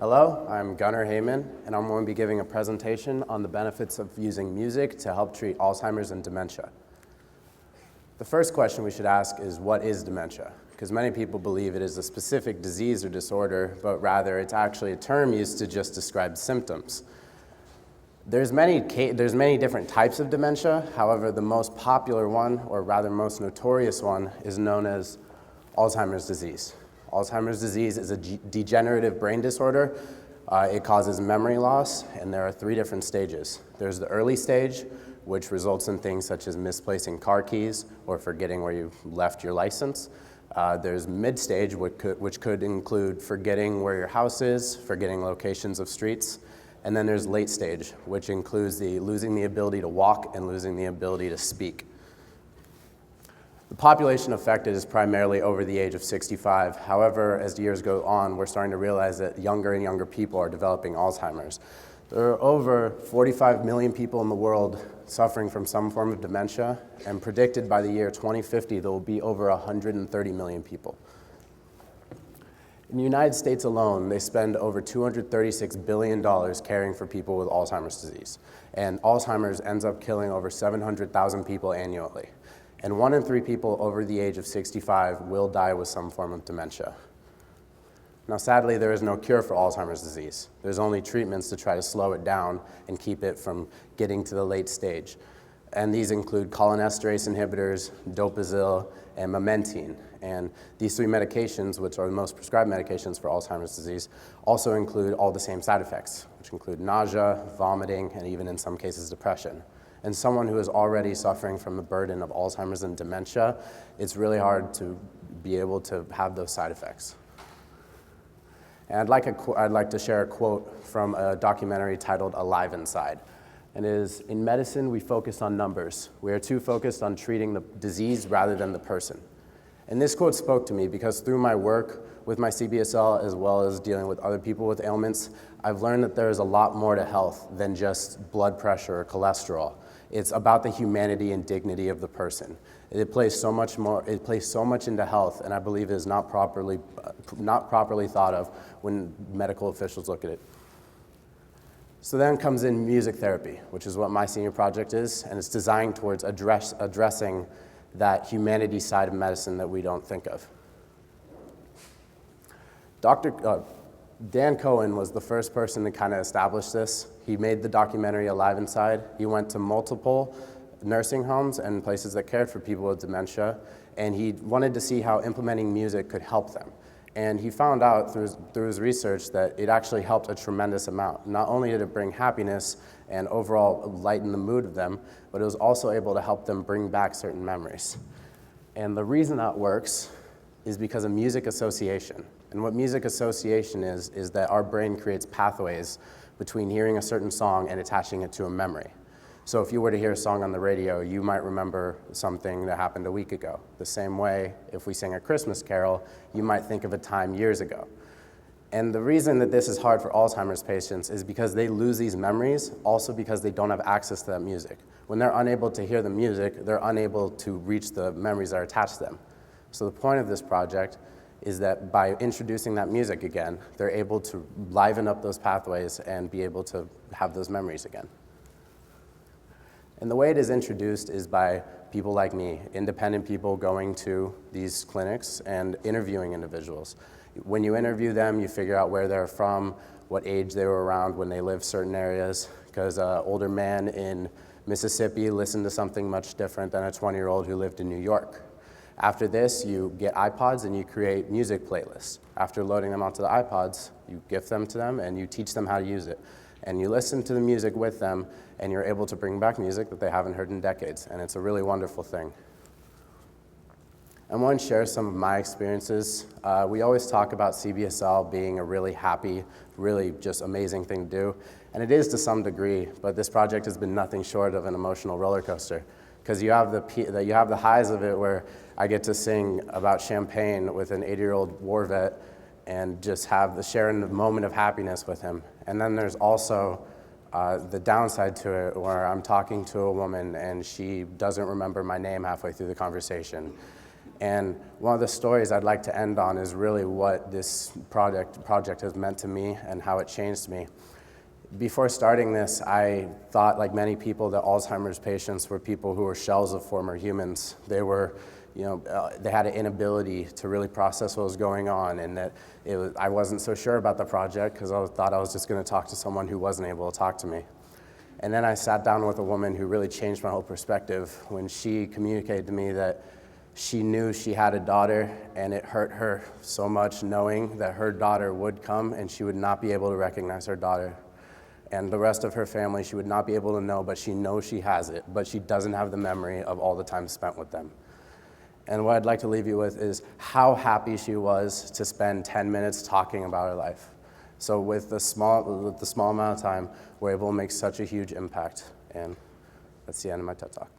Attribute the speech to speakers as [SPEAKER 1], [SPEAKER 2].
[SPEAKER 1] Hello, I'm Gunnar Hayman, and I'm going to be giving a presentation on the benefits of using music to help treat Alzheimer's and dementia. The first question we should ask is, what is dementia? Because many people believe it is a specific disease or disorder, but rather it's actually a term used to just describe symptoms. There's many different types of dementia. However, the most popular one, or rather most notorious one, is known as Alzheimer's disease. Alzheimer's disease is a degenerative brain disorder. It causes memory loss, and there are 3 different stages. There's the early stage, which results in things such as misplacing car keys or forgetting where you left your license. There's mid-stage, which could include forgetting where your house is, forgetting locations of streets. And then there's late stage, which includes losing the ability to walk and losing the ability to speak. The population affected is primarily over the age of 65. However, as years go on, we're starting to realize that younger and younger people are developing Alzheimer's. There are over 45 million people in the world suffering from some form of dementia, and predicted by the year 2050, there will be over 130 million people. In the United States alone, they spend over $236 billion caring for people with Alzheimer's disease. And Alzheimer's ends up killing over 700,000 people annually. And 1 in 3 people over the age of 65 will die with some form of dementia. Now, sadly, there is no cure for Alzheimer's disease. There's only treatments to try to slow it down and keep it from getting to the late stage. And these include cholinesterase inhibitors, Dopazil, and Memantine. And these 3 medications, which are the most prescribed medications for Alzheimer's disease, also include all the same side effects, which include nausea, vomiting, and even in some cases depression. And someone who is already suffering from the burden of Alzheimer's and dementia, it's really hard to be able to have those side effects. And I'd like to share a quote from a documentary titled Alive Inside. And it is, "In medicine, we focus on numbers. We are too focused on treating the disease rather than the person." And this quote spoke to me because through my work with my CBSL, as well as dealing with other people with ailments, I've learned that there is a lot more to health than just blood pressure or cholesterol. It's about the humanity and dignity of the person. It plays so much into health, and I believe it is not properly thought of when medical officials look at it. So then comes in music therapy, which is what my senior project is, and it's designed towards addressing that humanity side of medicine that we don't think of. Dan Cohen was the first person to kind of establish this. He made the documentary Alive Inside. He went to multiple nursing homes and places that cared for people with dementia, and he wanted to see how implementing music could help them. And he found out through his research that it actually helped a tremendous amount. Not only did it bring happiness and overall lighten the mood of them, but it was also able to help them bring back certain memories. And the reason that works is because of music association. And what music association is that our brain creates pathways between hearing a certain song and attaching it to a memory. So if you were to hear a song on the radio, you might remember something that happened a week ago. The same way, if we sing a Christmas carol, you might think of a time years ago. And the reason that this is hard for Alzheimer's patients is because they lose these memories, also because they don't have access to that music. When they're unable to hear the music, they're unable to reach the memories that are attached to them. So the point of this project is that by introducing that music again, they're able to liven up those pathways and be able to have those memories again. And the way it is introduced is by people like me, independent people going to these clinics and interviewing individuals. When you interview them, you figure out where they're from, what age they were around when they lived certain areas, because an older man in Mississippi listened to something much different than a 20-year-old who lived in New York. After this, you get iPods and you create music playlists. After loading them onto the iPods, you gift them to them and you teach them how to use it. And you listen to the music with them, and you're able to bring back music that they haven't heard in decades, and it's a really wonderful thing. I want to share some of my experiences. We always talk about CBSL being a really happy, really just amazing thing to do, and it is to some degree, but this project has been nothing short of an emotional roller coaster, because you have the highs of it where I get to sing about champagne with an 80-year-old war vet and just sharing the moment of happiness with him. And then there's also the downside to it where I'm talking to a woman and she doesn't remember my name halfway through the conversation. And one of the stories I'd like to end on is really what this project has meant to me and how it changed me. Before starting this, I thought, like many people, that Alzheimer's patients were people who were shells of former humans. They were, they had an inability to really process what was going on, and that I wasn't so sure about the project because I thought I was just going to talk to someone who wasn't able to talk to me. And then I sat down with a woman who really changed my whole perspective when she communicated to me that she knew she had a daughter, and it hurt her so much knowing that her daughter would come and she would not be able to recognize her daughter. And the rest of her family she would not be able to know, but she knows she has it, but she doesn't have the memory of all the time spent with them. And what I'd like to leave you with is how happy she was to spend 10 minutes talking about her life. So with the small amount of time, we're able to make such a huge impact. And that's the end of my TED Talk.